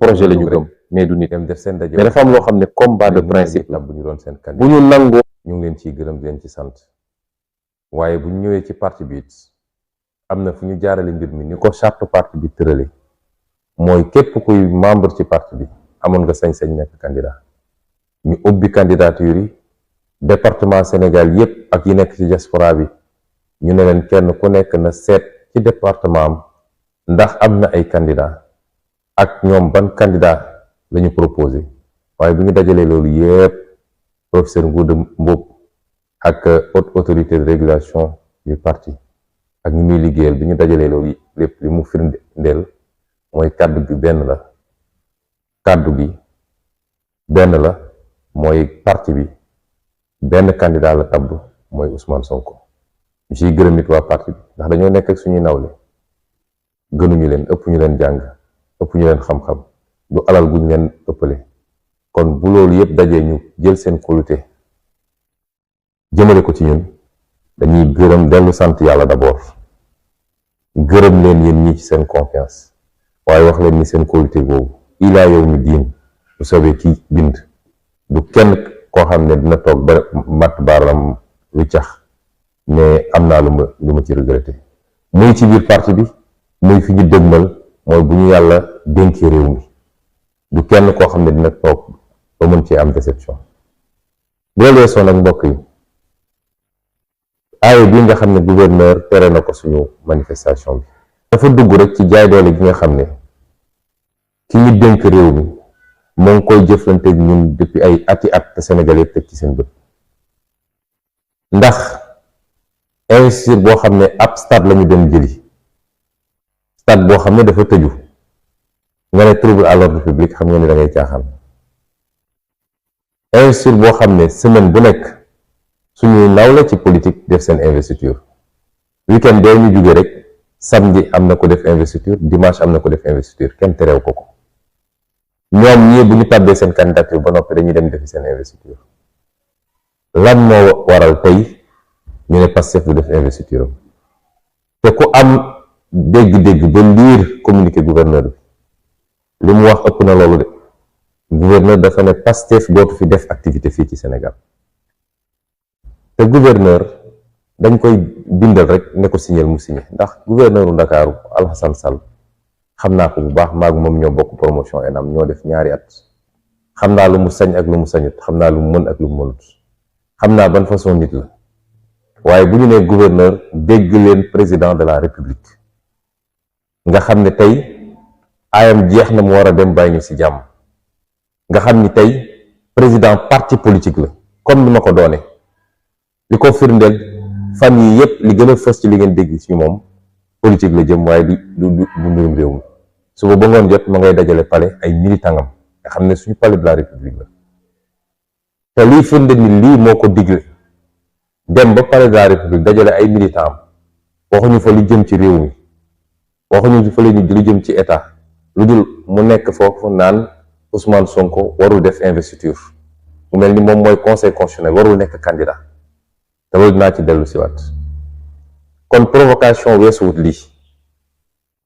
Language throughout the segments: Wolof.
projet la ñu gëm mais du nit dem def seen daje mais dafa am loo xam ne combat de principe la bu ñu doon seen bu candidat ñu nangoo ñu ngi leen ciy gërëm di leen ci sant waaye bu ñu ñëwee ci parti bi it am na fu ñu jaarale mbir mi ni ko charte parti bi tërale mooy képp kuy membre ci parti bi amoon nga sañ-sañ nekk candidat ñu ubbi candidature yi département Sénégal yépp ak yi nekk ci diaspora bi ñu ne leen kenn ku nekk na seet ci département am ndax am na ay candidat ak ñoom ban candidat la ñu proposé waaye bu ñu dajalee loolu yépp professeur Ngouda Mboup ak haute autorité de régulation du parti ak ñi muy liggéeyal bi ñu dajalee loolu lépp li mu firndeel mooy kàddu gi benn la kàddu gi benn la mooy parti bi benn candidat la tabb mooy Ousmane Sonko ñu ciy gërëm it waa parti bi ndax dañoo nekk ak suñuy nawle gënuñu leen ëpp ñu leen jàng ëpp ñu leen xam-xam du alal guñ leen ëppale kon bu loolu yëpp dajee ñu jël seen kóolute jëmale ko ci ñun dañuy gërëm dellu sant yàlla d'abord gërëm leen yéen ñi ci seen confiance waaye wax leen ni seen kóolute boobu ilaa yow mi diin bu soobee ki bind du kenn koo xam ne dina toog ba matt baaram lu cax mais am naa lu ma ci regretté muy ci biir parti bi muy fi ñu dëgmal mooy bu ñu yàlla dénkee réew mi du kenn koo xam ne dina toog ba mën cee am déception bu loolu weesoo nag mbokk yi aaye bii nga xam ne gouverneur tere na ko suñu manifestation bi dafa dugg rek ci jaay doole gi nga xam ne ki ñu dénk réew mi moo ngi koy jëflante ñun depuis ay ati at te Sénégal yëpp teg ci seen bët ndax investir boo xam ne ab stade la ñu dem jëli stade boo xam ne dafa tëju nga ne trouble à l'ordre public xam nga ne da ngay caaxaan investir boo xam ne semaine bu nekk suñuy nawle ci politique def seen investiture weekend doo ñu jóge rek samedi am na ko def investiture dimanche am na ko def investiture kenn terew ko ñoom ñii bu ñu tàbbee seen candidature ba noppi dañuy dem defi seen investiture lan moo waral tey ñu ne Pastef du def investiture am te ku am dégg-dégg ba lire communiqué gouverneur bi li mu wax ëpp na loolu de gouverneur dafa ne Pastef dootu fi def activité fii ci Sénégal te gouverneur dañ koy bindal rek ne ko signer mu signer ndax gouverneuru Ndakaaru Alhassane Sall xam naa ko bu baax maag moom ñoo bokk promotion ENAM ñoo def ñaari at xam naa lu mu sañ ak lu mu sañut xam naa lu mu mën ak lu mu mënut xam naa ban façon nit la waaye bu ñu nee gouverneur dégg leen président de la république nga xam ne tey ayam jeex na mu war a dem bàyyi ñu ci jàmm nga xam ni tey président parti politique la comme ni ma ko doone li ko firndeel fan yi yépp li gën a fës ci li ngeen dégg ci moom politique la jëm waaye du mbirum réew mi suba ba ngoon jot ma ngay dajale palais ay militangam nga xam ne suñu palais de la république la te lii firnde ni lii moo ko digle dem ba palais de la république dajale ay militant am waxuñu fa lu jëm ci réew mi waxuñu fa lu jëm ci état lu dul mu nekk foofu naan Ousmane Sonko warul def investiture mu mel ni moom mooy conseil constitutionnel warul nekk candidat te loolu dinaa ci dellu si waat kon provocation weesuwut lii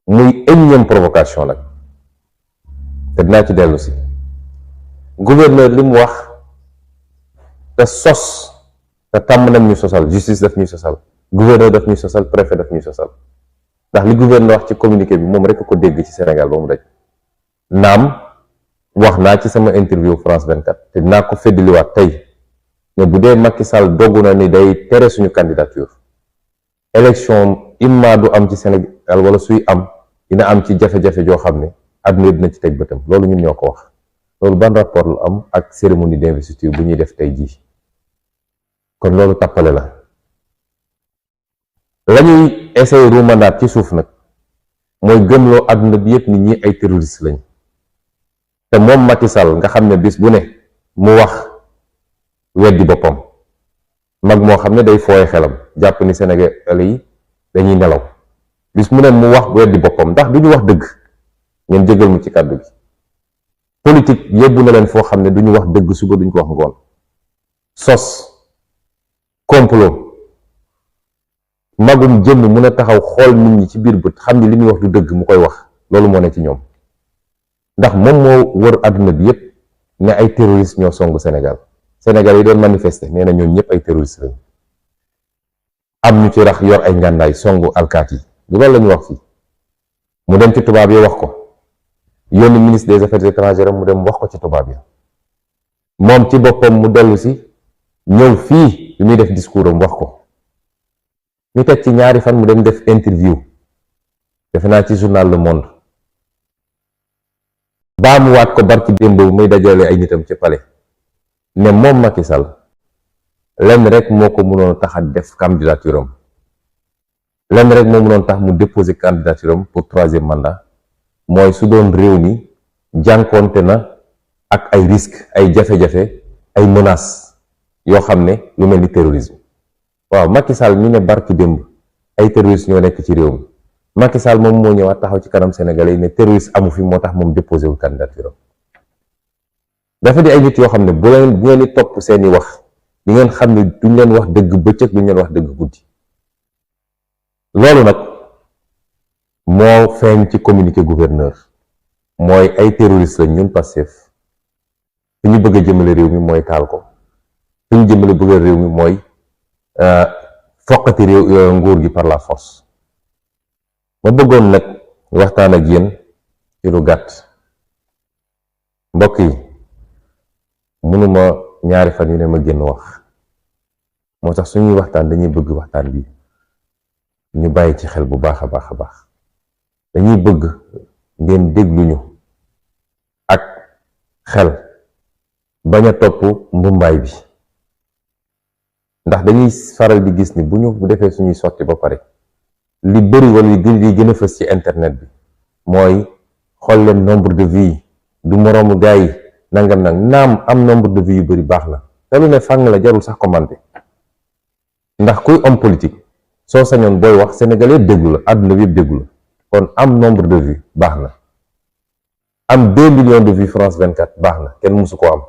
muy énième provocation nag te dinaa ci dellu si gouverneur li mu wax te sos te tàmm nañ ñu sosal justice daf ñuy sosal gouverneur daf ñuy sosal préfet daf ñuy sosal ndax li gouverneur wax ci communiqué bi moom rek ko dégg ci Sénégal ba mu daj naam wax naa ci sama interview France 24 te dinaa ko feddaliwaat tey ne bu dee Macky Sall doggu na ni day tere suñu candidature élection imma du am ci Sénégal wala suy am dina am ci jafe-jafe joo xam ne àdduna dina ci teg bëtam loolu ñun ñoo ko wax loolu ban rapport lu am ak cérémonie d'investiture bu ñuy def tey jii kon loolu tappale la ñuy essayer ruumandaat ci suuf nag mooy gëmloo àdduna bi yëpp nit ñi ay terroriste lañ te moom Macky Sall nga xam ne bis bu ne mu wax weddi boppam mag moo xam ne day fooye xelam jàpp ni Sénégalais yi dañuy nelaw bis mu ne mu wax weddi boppam ndax du ñu wax dëgg ngeen jégal mu ci kàddu gi politique yóbbu na leen foo xam ne du ñu wax dëgg suba duñ ko wax ngoon sos complot magum jëmm mun a taxaw xool nit ñi ci biir bët xam ni li muy wax du dëgg mu koy wax loolu moo ne ci ñoom ndax moom moo wër àdduna bi yépp ne ay terroristes ñoo songu Sénégal Sénégal yi doon manifester nee na ñoom ñëpp ay terroristes lañu am ñu ci rax yor ay ngàndaay songu alkaat yi du loolu la ñu wax fii mu dem ci tubaab yi wax ko yónni ministre des affaires étrangères mu dem wax ko ci tubaab yi moom ci boppam mu dellu si ñëw fii li muy def discours am wax ko ñu teg ci ñaari fan mu dem def interview defe naa ci journal Le Monde baa mu waat ko barki démb muy dajale ay nitam ci palais ne moom Macky Sall lenn rek moo ko mënoon tax a def candidature am lenn rek moo mënoon tax mu déposer candidature am pour 3e mandat mooy su doon réew mi jànkoonte na ak ay risques ay jafe-jafe ay menaces yoo xam ne lu mel ni terrorisme waaw Macky Sall mi ne barki démb ay terroristes ñoo nekk ci réew mi Macky Sall moom moo ñëwaat taxaw ci kanam Sénégalais yi ne terroriste amu fi moo tax moom déposé wul candidature am dafa di ay nit yoo xam ne bu ngeen di topp seeni wax di ngeen xam ne duñ leen wax dëgg bëccëg duñ leen wax dëgg guddi loolu nag moo feeñ ci communiqué gouverneur mooy ay terroriste lañ ñun Pastef fi ñu bëgg a jëmale réew mi mooy taal ko fi ñu jëmale bëgg a réew mi mooy foqati réew nguur gi par la force ma bëggoon nag waxtaan ak yéen ci lu gàtt mbokk yi mënuma ñaari fan yu ne ma génn wax moo tax suñuy waxtaan dañuy bëgg waxtaan bi ñu bàyyi ci xel bu baax a baax a baax dañuy bëgg ngeen dégluñu ak xel bañ a topp mbumbaay bi ndax dañuy faral di gis ni bu ñu defee suñuy sotti ba pare li bëri wala li gën a fës ci internet bi mooy xool leen nombre de vues du moroomu gars yi nangam nag naam am nombre de vues yu bëri baax na te lu ne fàng la jarul sax commenter ndax kuy homme politique soo sañoon booy wax sénégalais yëpp déglu la àdduna bi yëpp déglu la kon am nombre de vues baax na am 2 millions de vues France 24 baax na kenn mësu ko am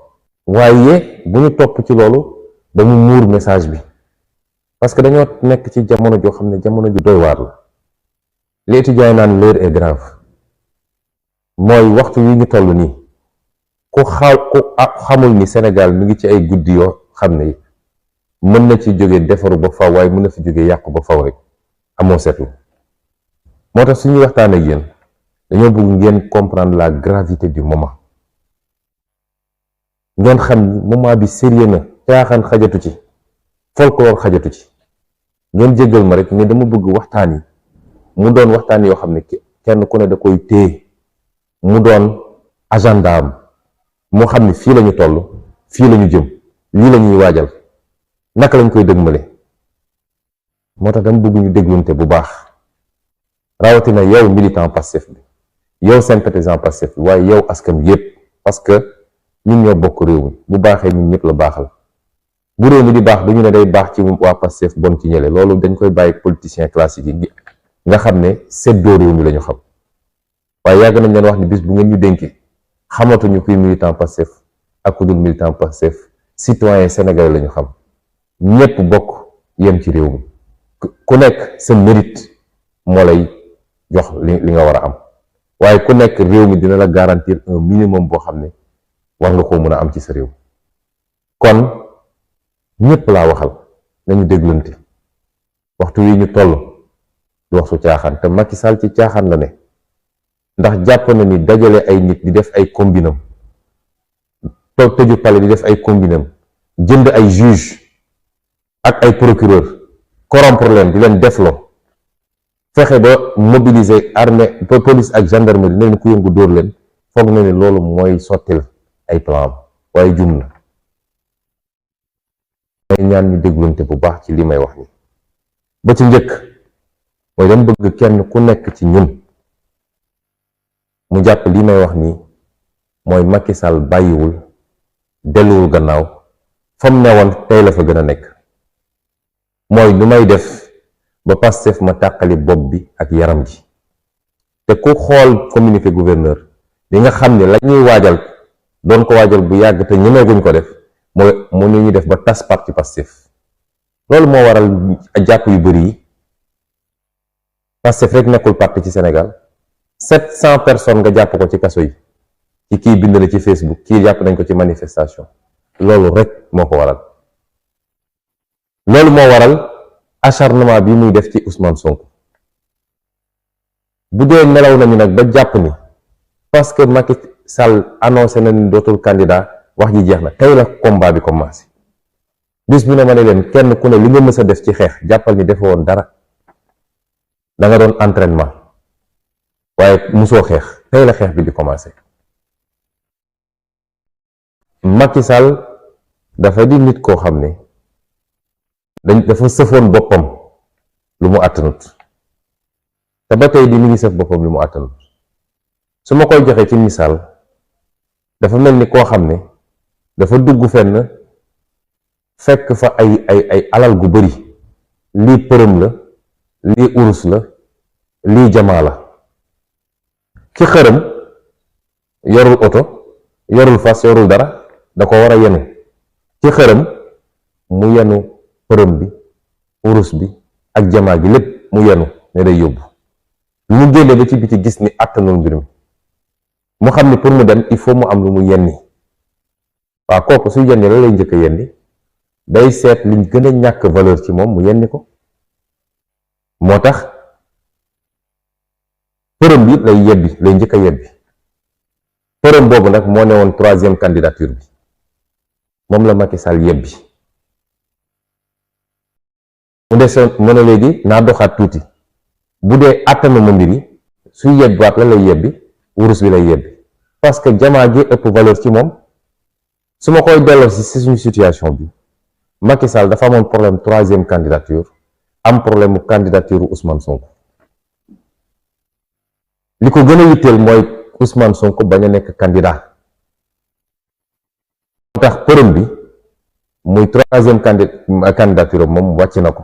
waaye bu ñu topp ci loolu ba mu muur message bi parce que dañoo nekk ci jamono joo xam ne jamono ju doy waar la li étudiants yi naan l'heure est grave mooy waxtu wi ñu toll nii ku xamul ni Sénégal mi ngi ci ay guddi yoo xam ne mën na ci jóge defaru ba faw waaye mën na fi jóge yàqu ba faw rek amoo seetlu moo tax suñuy waxtaan ak yéen dañoo bëgg ngeen comprendre la gravité du moment ngeen xam ni moment bi sérieux na caaxaan xajatu ci folklore xajatu ci ngeen jéggal ma rek mais dama bëgg waxtaan yi mu doon waxtaan yoo xam ne kenn ku ne da koy téye mu doon agenda am moo xam ne fii lañu toll fii lañu jëm lii la ñuy waajal naka lañ koy dëgmale moo tax dama bëgg ñu déglunte bu baax rawatina yow militant Pastef bi yow sympathisant Pastef bi waaye yow askan bi yépp parce que ñun ñoo bokk réew mi bu baaxee ñun ñëpp la baaxal bu réew mi di baax du ñu ne day baax ci waa Pastef bon ci ñële loolu dañ koy bàyyi politiciens classiques yi nga xam ne seddoo réew mi la ñu xam waaye yàgg nañ leen wax ni bis bu ngeen ñu dénkee xamatuñu kuy militant Pastef ak ku dul militant Pastef citoyen sénégalais la ñu xam ñëpp bokk yem ci réew mi ku nekk sa mérite moo lay jox li nga war a am waaye ku nekk réew mi dina la garantir un minimum boo xam ne war nga koo mën a am ci sa réew kon ñëpp laa waxal nañu déglante waxtu wi ñu toll du waxtu caaxaan te Macky Sall ci caaxaan la ne ndax jàpp na ni dajale ay nit di def ay combinam toog tëju pale di def ay combinam jënd ay juge ak ay procureur corrompre leen di leen defloo fexe ba mobiliser armée police ak gendarmerie ne leen ku yëngu dóor leen foog na ni loolu mooy sottil ay plan waaye jum na may ñaan ñu déglunte bu baax ci li may wax ni ba ci njëkk mooy dama bëgg kenn ku nekk ci ñun mu jàpp li may wax nii mooy Macky Sall bàyyiwul delluwul gannaaw fam newoon tey la fa gën a nekk mooy lu may def ba Pastef ma tàqali bopp bi ak yaram ji te ku xool communiqué gouverneur li nga xam ne la ñuy waajal doon ko waajal bu yàgg te ñemeeguñ ko def mooy mu nu ñuy def ba tas parti Pastef loolu moo waral jàpp yu bëri yi Pastef rek nekkul parti ci Sénégal 700 personnes nga jàpp ko ci kaso yi ci kii bind na ci Facebook, kii jàpp nañ ko ci manifestation. loolu rek moo ko waral. loolu moo waral acharnement bi muy def ci Ousmane Sonko. bu dee nelaw nañu nag ba jàpp ni parce que Macky Sall annoncé na ni dootul candidat wax ji jeex na, tey la combat bi commencé. bis bu ne ma ne leen kenn ku ne li nga mës a def ci xeex jàppal ni defe woon dara, da nga doon entraînement waaye musoo xeex, tey la xeex bi di commencé. Macky Sall dafa di nit koo xam ne dafa sëfoon boppam lu mu àttanut, te ba tey di mi ngi sëf boppam lu mu àttanut. su ma koy joxee ci misaal, dafa mel ni koo xam ne dafa dugg fenn fekk fa ay alal gu bari, lii përëm la, lii urus la, lii jamaa la. ci xërëm yorul oto, yorul fas, yorul dara, da ko war a yenu. ci xërëm mu yenu përëm bi, urus bi ak jamaa gi lépp mu yenu ne day yóbbu. mu génne ba ci biti gis ni àttanul mbir mi, mu xam ni pour mu dem il faut mu am lu mu yenni. waaw kooku su yenni la lay njëkk a yenni, day seet liñ gën a ñàkk valeur ci moom mu yenni ko. moo tax përëm bi lay njëkk a yebbi. përëm boobu nag moo ne woon 3e candidature bi, moom la Macky Sall yebbi. mu desoon mu ne léegi naa doxaat tuuti, bu dee àttanuma mbir yi suy yebbiwaat la lay yebbi, wurus bi lay yebbi, parce que jamaa gi ëpp valeur ci moom. su ma koy delloo si suñu situation bi, Macky Sall dafa amoon problème 3e candidature, am problème mu candidature Ousmane Sonko. li ko gën a yitteel mooy Ousmane Sonko bañ a nekk candidat. moo tax përëm bi muy 3e candidature moom wàcc na ko,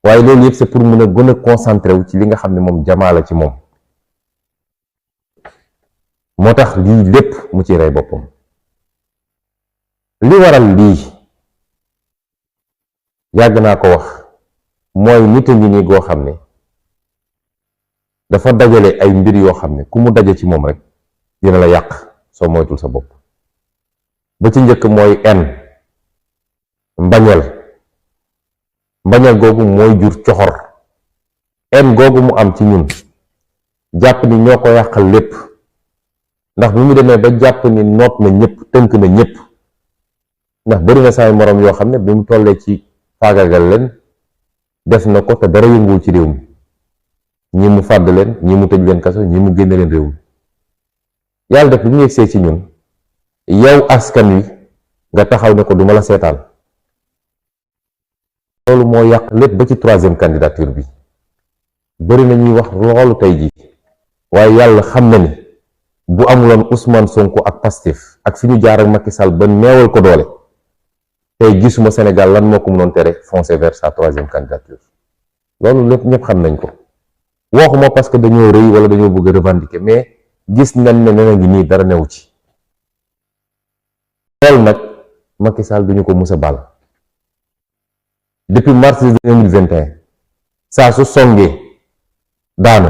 waaye loolu yëpp c'est pour mën a gën a concentré wu ci li nga xam ne moom jamaa la ci moom. moo tax lii lépp mu ci rey boppam. li waral lii yàgg naa ko wax, mooy nit a ngi nii goo xam ne dafa dajale ay mbir yoo xam ne ku mu daje ci moom rek dina la yàq soo moytul sa bopp. ba ci njëkk mooy mbañeel googu mooy jur coxor. googu mu am ci ñun jàpp ni ñoo ko yàqal lépp, ndax bu mu demee ba jàpp ni noot na ñëpp, tënk na ñëpp. ndax bari na saay moroom yoo xam ne bi mu tollee ci faagagal leen def na ko te dara yënguwul ci réew mi. ñi mu fàdd leen, ñi mu tëj leen kaso, ñi mu génne leen réew mi. yàlla def bi mu yegsee ci ñun, yow askan wi nga taxaw ne ko duma la seetaan. loolu moo yàq lépp ba ci 3e candidature bi. bari na ñuy wax loolu tey ji, waaye yàlla xam na ni bu amuloon Ousmane Sonko ak Pastef ak fi ñu jaar ak Macky Sall ba neewal ko doole, tey gisuma Sénégal lan moo ko mënoon tere foncer vers sa 3e candidature. loolu lépp ñëpp xam nañ ko. waxuma parce que dañoo rëy wala dañoo bëgg a revendiquer, mais gis nañ ne nee ngi nii dara newu ci. loolu nag Macky Sall duñu ko mus a baal. depuis mars 2021 saa su songee daanu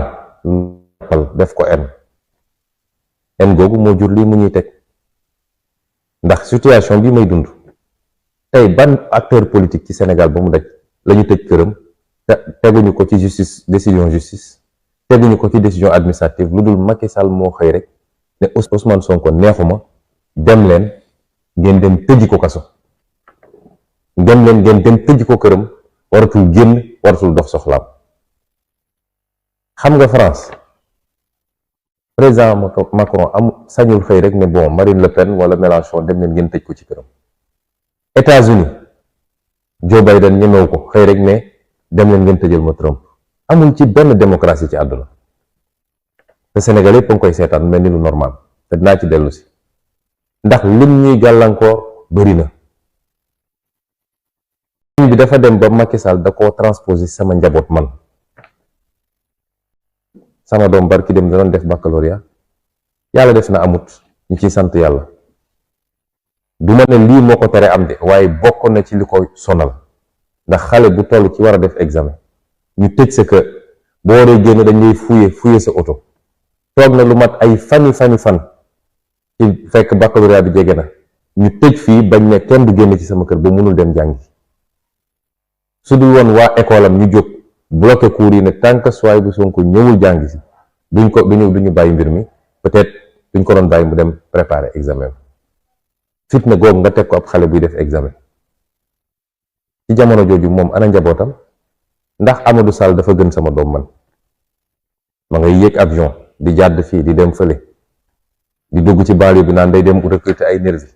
def ko en googu moo jur lii mu ñuy teg. ndax situation bi may dund tey ban acteur politique ci Sénégal ba mu daj lañu tëj këram te teguñu ko ci justice, décision justice, teguñu ko ci décision administrative, lu dul Macky Sall moo xëy rek ne Ousmane Sonko neexuma, dem leen ngeen dem tëji ko kaso, dem leen ngeen dem tëji ko këram, waratul génn, waratul dox soxlaam. xam nga France président Macron sañul xëy rek ne bon Marine Le Pen wala Mélenchon dem leen ngeen tëj ko ci këram. États-Unis Joe Biden ñemewu ko xëy rek ne dem leen ngeen tëjal ma Trump. amul ci benn démocratie ci àdduna. te Sénégal yëpp a ngi koy seetaan mel ni lu normal, te dinaa ci dellu si ndax lim ñuy gàllankoor bari na. bi dafa dem ba Macky Sall da koo transposé sama njaboot man. sama doom barki dem da doon def baccalauréat, yàlla def na amut, ñu ciy sant yàlla. du ma ne lii moo ko tere am de, waaye bokk na ci li ko sonal. ndax xale bu toll ci war a def examen ñu tëj sa kër, boo waree génn dañ lay fuye sa oto. toog na lu mat ay fan ci fekk baccalauréat bi jege na ñu tëj fii bañ ne kenn du génn ci sama kër ba mënul dem jàngi su dul woon waa école am ñu jóg bloqué cours yi ne tant que Souhaïbou bu Sonko ñëwul jàngi si duñu bàyyi mbir mi peut-être duñ ko doon bàyyi mu dem préparer examen fitna googu nga teg ko ab xale buy def examen ci jamono jooju moom ana njabootam ndax Amadou Sall dafa gën sama doom man ma ngay yéeg avion di jàdd fii di dem fële di dugg ci banlieue bi naan day dem recruter ay nervi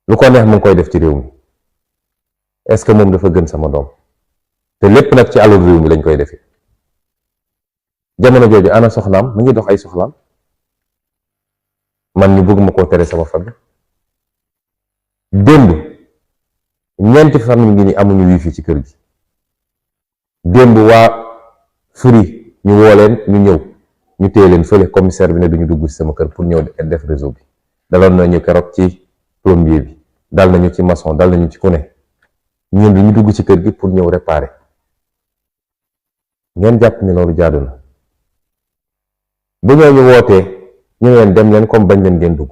lu ko neex mu ngi koy def ci réew mi est-ce que moom dafa gën sama doom te lépp nag ci alal réew mi lañ koy defee jamono jooju ana soxnaam mu ngi dox ay soxlaam man ñu bëgg ma koo tere sama famille démb ñeenti famille ngi ni amuñu wifi ci kër gi démb waa Free ñu woo leen ñu ñëw ñu téye leen fële commissaire bi ne duñu dugg ci sama kër pour ñëw def réseau bi daloon nañu keroog ci plombier bi dal nañu ci maçon dal nañu ci ku ne ñun duñu dugg ci kër gi pour ñëw réparer ngeen jàpp ni loolu jaadu na bu ñoo ñu wootee ñu ne leen dem leen comme bañ leen ngeen dugg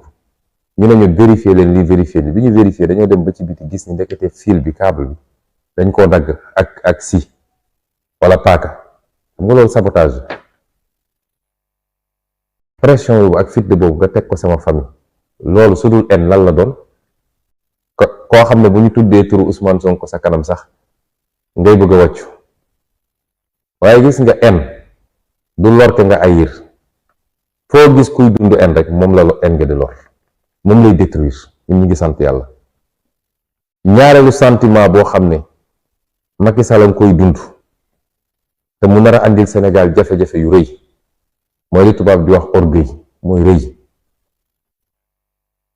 ñu ne ñu vérifier leen lii vérifier li bi ñu vérifier dañoo dem ba ci biti gis ni ndekete fil bi câble bi dañ koo dagg ak si wala paaka xam nga loolu sabotage pression boobu ak fit boobu nga teg ko sama famille loolu su dul en lan la doon koo xam ne bu ñu tuddee turu Ousmane Sonko sa kanam sax ngay bëgg a wàccu waaye gis nga en du lor ke nga ayir foo gis kuy dund en rek moom la en nga di lor moom lay détruire ñun ñu ngi sant yàlla ñaareelu sentiment boo xam ne Macky Sall nga koy dund te mu nar a andil Sénégal jafe-jafe yu rëy mooy li tubaab di wax orgueil mooy rëy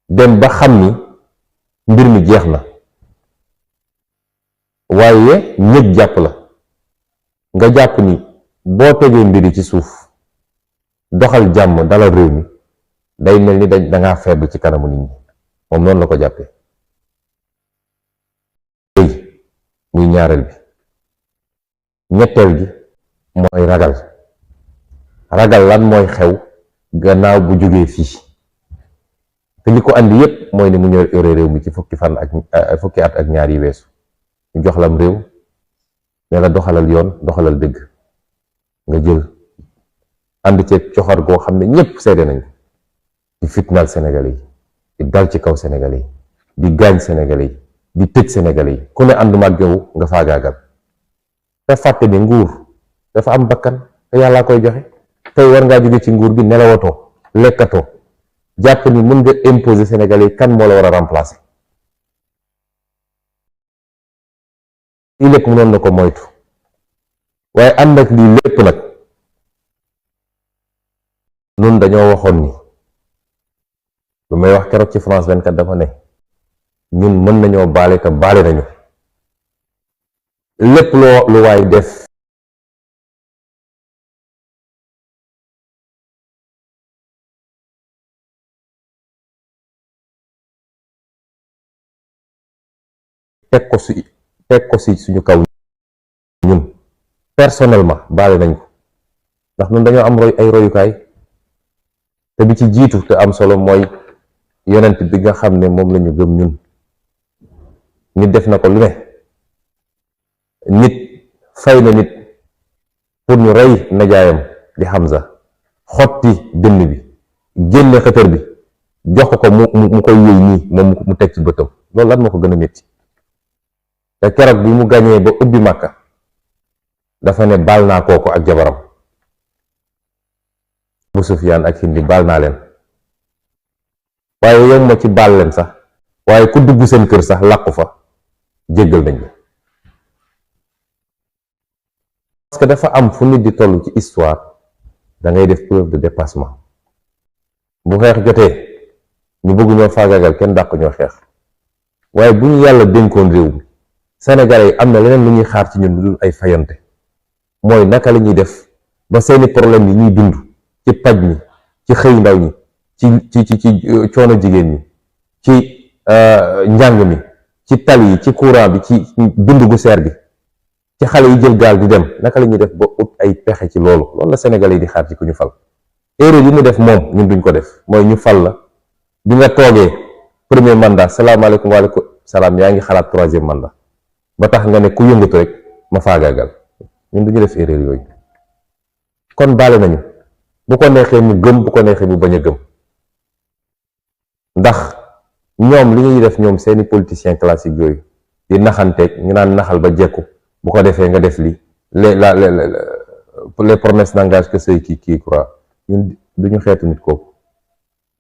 dem ba xam ni mbir mi jeex na waaye ñëg jàpp la nga jàpp ni boo tegee mbiri ci suuf doxal jàmm dalal réew mi day mel ni dangaa faible ci kanamu nit ñi moom noonu la ko jàppee muy ñaareel bi ñetteel gi mooy ragal lan mooy xew gannaaw bu jógee fii te li ko andi yépp mooy ne mu ñëw yore réew mi ci fukki at ak ñaar yi weesu ñu jox lam réew ne la doxalal yoon doxalal dëgg nga jël ànd ceeg coxar goo xam ne ñépp seede nañ di fitnaal Sénégalais yi di dal ci kaw Sénégalais yi di gaañ Sénégalais yi di tëj Sénégalais yi ku ne ànduma ak yow nga faagaagal te fàtte ne nguur dafa am bakkan te yàllaa koy joxe tey war ngaa jóge ci nguur gi nelawatoo lekkatoo jàpp ni mën nga imposer Sénégalais yi kan moo la war a remplacer lii lépp mënoon na ko moytu waaye ànd ak lii lépp nag nun dañoo waxoon ni lu may wax keroog ci France 24 dafa ne ñun mën nañoo baale te baale nañu lépp lu waay def teg ko si suñu kaw ñun personnellement baale nañ ko ndax ñun dañoo am ay royukaay te bi ci jiitu te am solo mooy yonent bi nga xam ne moom lañu gëm ñun nit def na ko lu ne nit fay na nit pour ñu rey najaayam di Hamza xotti dënn bi génne xëtër bi jox ko mu koy yëy nii moom mu teg ci bëtam loolu lan moo ko gën a métti te keroog bi mu gañee ba ubbi Màkka dafa ne baal naa kooko ak jabaram bu Sufyaan ak Hindi baal naa leen waaye yow ma ci baal leen sax waaye ku dugg seen kër sax làqu fa jéggal nañ la parce que dafa am fu nit di toll ci histoire da ngay def preuve de dépassement bu xeex jotee ñu bëgg ñoo faagaagal kenn dàq ñoo xeex waaye bu ñu yàlla dénkoon réew mi Sénégalais yi am na leneen lu ñuy xaar ci ñun lu dul ay fayante mooy naka la ñuy def ba seeni problème yi ñuy dund ci paj mi ci xëy ndaw ñi ci coono jigéen ñi ci njàng mi ci tali yi ci courant bi ci dund gu seer gi ci xale yi jël gaal di dem naka la ñuy def ba ut ay pexe ci loolu la Sénégalais yi di xaar ci ku ñu fal erreur yi mu def moom ñun duñ ko def mooy ñu fal la bi nga toogee premier mandat salaamaaleykum waaleykum salaam yaa ngi xalaat troisième mandat ba tax nga ne ku yëngatu rek ma faagaagal ñun duñu def erreur yooyu. kon baale nañu bu ko neexee mu gëm bu ko neexee mu bañ a gëm ndax ñoom li ñuy def ñoom seeni politiciens classiques yooyu di naxanteeg ñu naan naxal ba jekku bu ko defee nga def li les promesses n'engagent que ceux qui croient ñun duñu xeetu nit kooku.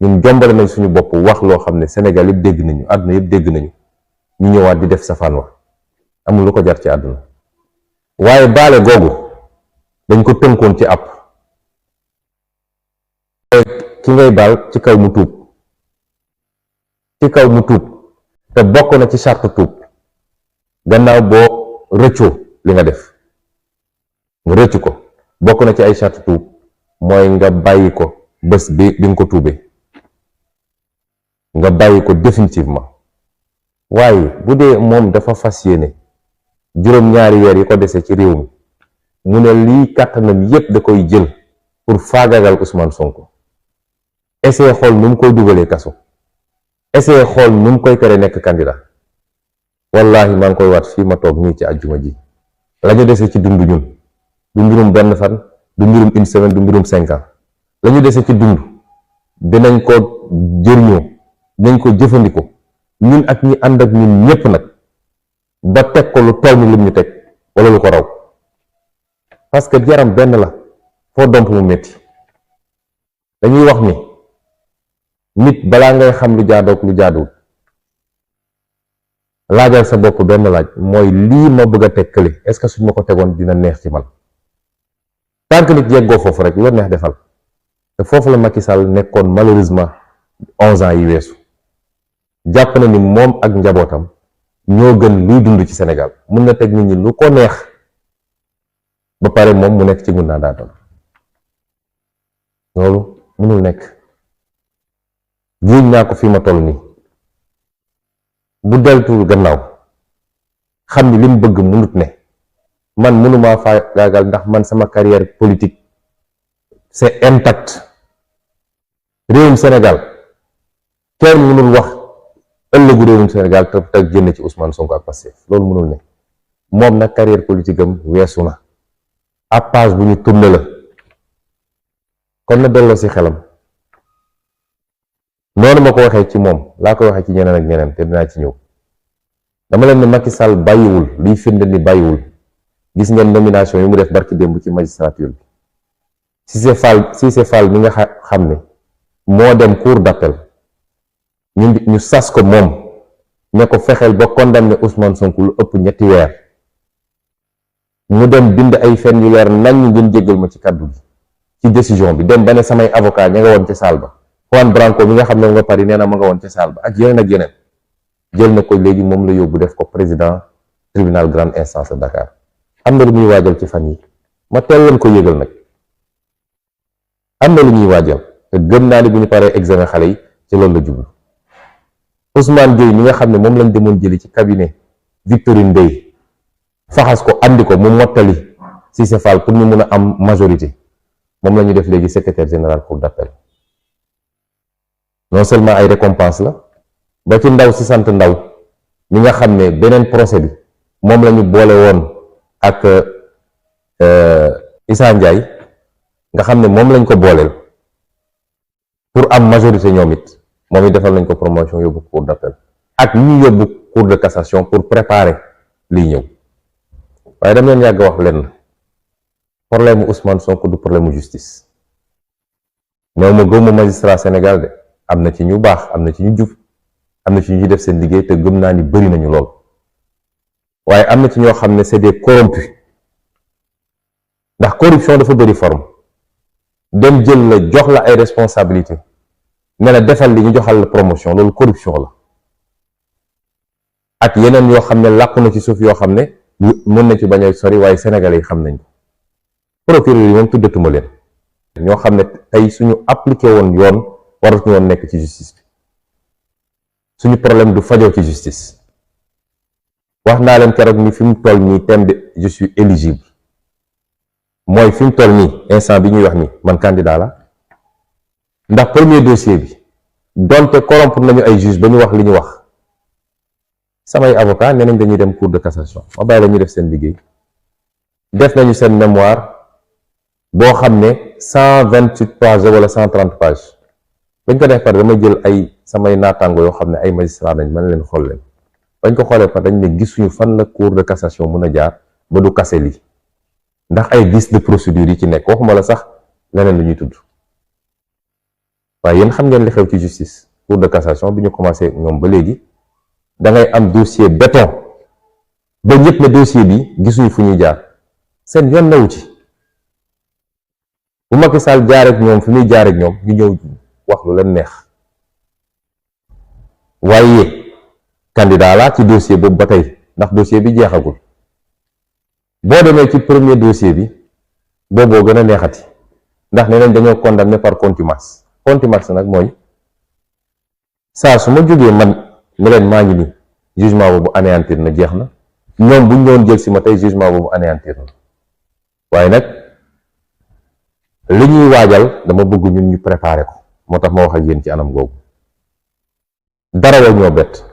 ñun jombale nañ suñu bopp wax loo xam ne Sénégal yëpp dégg nañu àdduna yëpp dégg nañu ñu ñëwaat di def safaan wax amul lu ko jar ci àdduna. waaye baale googu dañ ko tënkoon ci àpp ki ngay baal ci kaw mu tuub te bokk na ci charte tuub gannaaw boo rëccoo li nga def nga rëcc ko bokk na ci ay charte tuub mooy nga bàyyi ko bés bi nga ko tuubee nga bàyyi ko définitivement. waaye bu dee moom dafa fas yéene juróom-ñaari weer yi ko dese ci réew mi mu ne lii kàttanam yépp da koy jël pour faagagal Ousmane Sonko, essayer xool nu mu koy dugalee kaso, essayer xool nu mu koy tere nekk candidat. wallahi maa ngi koy waat fii ma toog nii ci àjjuma ji la ñu dese ci dund ñun du mbirum benn fan du mbirum une semaine du mbirum 5 ans la ñu dese ci dund dinañ ko jëriñoo dinañ ko jëfandikoo ñun ak ñi ànd ak ñun ñépp nag ba teg ko lu toll ni lim ñu teg wala lu ko raw parce que jaram benn la foo domp mu metti dañuy wax ni nit balaa ngay xam lu jaadoog lu jaaduwul laajal sa bopp benn laaj mooy lii ma bëgg a teg kële est-ce que suñ ma ko tegoon dina neex ci man. tant que nit yeggoo foofu rek lu neex defal te foofu la Macky Sall nekkoon malheureusement 11 ans yi weesu. jàpp na ni moom ak njabootam ñoo gën luy dund ci Sénégal mun na teg nit ñi lu ko neex ba pare moom mu nekk ci mun naa daa doon loolu mënul nekk. jiiñ naa ko fi ma toll nii bu deltuwul gannaaw xam ni li mu bëgg mënut ne man mënumaa faagaagal ndax man sama carrière politique c'est intact. réewum Sénégal kenn mënul wax ëllëgu réewum Sénégal te génn ci Ousmane Sonko ak Pastef loolu mënul ne moom nag carrière politique am weesu na ab page bu ñu tourné la kon na delloo si xelam. noonu ma ko waxee ci moom laa koy waxee ci ñeneen ak ñeneen te dinaa ci ñëw. dama leen ne Macky Sall bàyyiwul liy firnde ni bàyyiwul gis ngeen nomination yi mu def barki démb ci magistrature bi Cissé Fall mi nga xam ne moo dem cour d'appel ñu sas ko moom ne ko fexeel ba condamné Ousmane Sonko lu ëpp 3 weer mu dem bind ay fen yu leer nañ ngeen jéggal ma ci kàddu gi ci décision bi dem ba ne samay avocat ña nga woon ca salle ba Juan Branco mi nga xam ne nga Paris nee na ma nga woon ca salle ba ak yeneen jël na ko léegi moom la yóbbu def ko président tribunal grande instance de Dakar. am na lu ñuy waajal ci fan yi ma teel leen ko yëgal nag am na lu ñuy waajal te gëm naa ni bu ñu paree examen xale yi ci loolu la jublu. Ousmane Dieye mi nga xam ne moom lañ demoon jëli ci cabinet Victorine Ndeye faxas ko andi ko mu mottali Cissé Fall pour ñu mun a am majorité moom la ñu def léegi secrétaire général cour d'appel. non seulement ay récompense la ba ci ndaw si sant ndaw mi nga xam ne beneen procès bi moom la ñu boole woon ak Issa Ndiaye nga xam ne moom lañ ko booleel pour am majorité ñoom it moom it defal nañ ko promotion yóbbu cour d'appel ak ñu yóbbu cour de cassation pour préparer liy ñëw. waaye dama leen yàgg wax leen problème mu Ousmane Sonko du problème mu justice néew ma gëw ma magistrat Sénégal de am na ci ñu baax am na ci ñu jub am na ci ñu def seen liggéey te gëm naa ni bëri nañu lool waaye am na ci ñoo xam ne c'est des corrompus ndax corruption dafa bëri forme dem jël la jox la ay responsabilité ne la defal li ñu joxal la promotion loolu corruption la ak yeneen yoo xam ne làqu na ci suuf yoo xam ne mën na ci bañ a sori waaye sénégalais yi xam nañ ko procureur yi moom tuddatuma leen ñoo xam ne tey suñu appliqué woon yoon waratuñu woon nekk ci justice bi suñu problème du fajoo ci justice. wax naa leen keroog ni fi mu toll nii thème de je suis éligible mooy fi mu toll nii instant bi ñuy wax ni man candidat la ndax premier dossier bi donte corrompre nañu ay juge ba ñu wax li ñu wax, samay avocat nee nañ dañuy dem cour de cassation, ma bàyyi la ñu def seen liggéey. Def nañu seen mémoire boo xam ne 128 pages wala 130 pages. bañ ko def par dama jël ay samay naataango yoo xam ne ay magistrat nañ mën leen xool leen, bañ ko xoolee par dañ ne gisuñu fan la cour de cassation mën a jaar ba du kase lii, ndax ay vices de procédure yi ci nekk, waxuma la sax leneen lu ñuy tudd. waaye yéen xam ngeen li xew ci justice. cour de cassation bi ñu commencé ñoom ba léegi da ngay am dossier béton ba ñëpp ne dossier bi gisuñu fu ñuy jaar, seen yoon newu ci. bu Macky Sall jaar ak ñoom fi muy jaar ak ñoom ñu ñëw wax lu leen neex. waaye candidat la ci dossier boobu ba tey ndax dossier bi jeexagul. boo demee ci premier dossier bi booboo gën a neexati ndax nee nañ dañoo condamné par contumace. Contumace nag mooy saa su ma jógee man ne leen maa ngi nii jugement boobu anéantir na, jeex na, ñoom buñ doon jël si ma tey jugement boobu anéantir na. waaye nag li ñuy waajal dama bëgg ñun ñu préparer ko, moo tax ma wax ak yéen ci anam googu. dara war ñoo bett.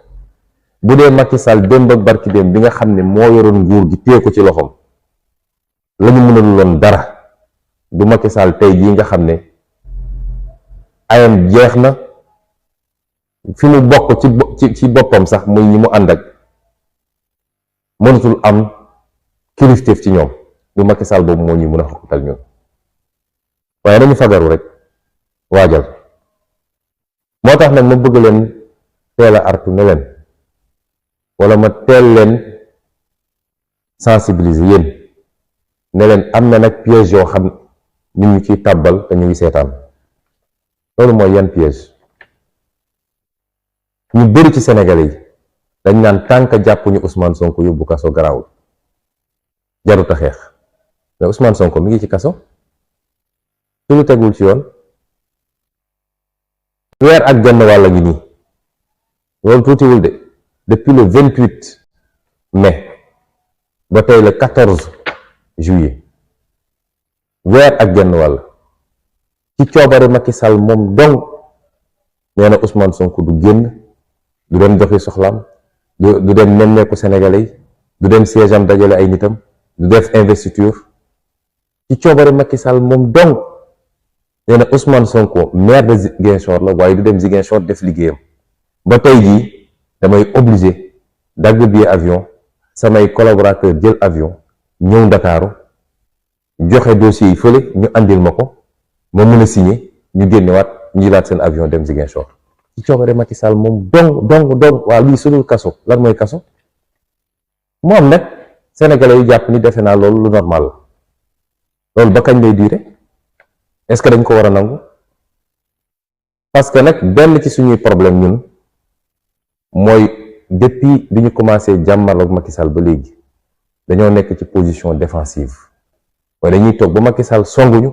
bu dee Macky Sall démb ak barki démb bi nga xam ne moo yoroon nguur gi téye ko ci loxoom la ñu mënul loon dara, du Macky Sall tey jii nga xam ne ayam jeex na, fi mu bokk ci boppam sax muy ñi mu ànd ak mënatul am kilifteef ci ñoom. du Macky Sall boobu moo ñu mën a xoqatal ñun. waaye nañu fagaru rek waajal. moo tax nag ma bëgg leen teel a artu ne leen, wala ma teel leen sensibiliser yéen ne leen am na nag piège yoo xam ñu ngi ciy tàbbal te ñu ngi seetaan. loolu mooy yan piège? ñu bëri ci Sénégalais yi dañ naan tànk jàppuñu Ousmane Sonko yóbbu kaso garaawul, jarut a xeex. mais Ousmane Sonko mi ngi ci kaso su lu tegul ci yoon, weer ak genn wàll ngi nii. loolu tuutiwul de. depuis le 28 mai ba tey le 14 juillet, weer ak genn wàll. ci coobare Macky Sall moom dong nee na Ousmane Sonko du génn, du dem doxi soxlaam, du dem nemmeeku Sénégalais yi, du dem siège am dajale ay nitam, du def investiture. ci coobare Macky Sall moom dong nee na Ousmane Sonko maire de Ziguinchor la, waaye du dem Ziguinchor def liggéeyam. ba tey jii damay obligé dagg billet avion, samay collaborateur jël avion ñëw Ndakaaru joxe dossier yi fële ñu andil ma ko, ma mën a signé, ñu génnewaat ñu jëlaat seen avion dem Ziguinchor. ci coobare Macky Sall moom dong. waaw lii sudul kaso lan mooy kaso? moom nag sénégalais yu jàpp ni defe naa loolu lu normal la. loolu ba kañ lay durer? est-ce que dañ ko war a nangu? parce que nag benn ci suñuy problème ñun mooy depuis bi ñu commencé jàmmarloog Macky Sall ba léegi dañoo nekk ci position défensive. mooy dañuy toog ba Macky Sall songuñu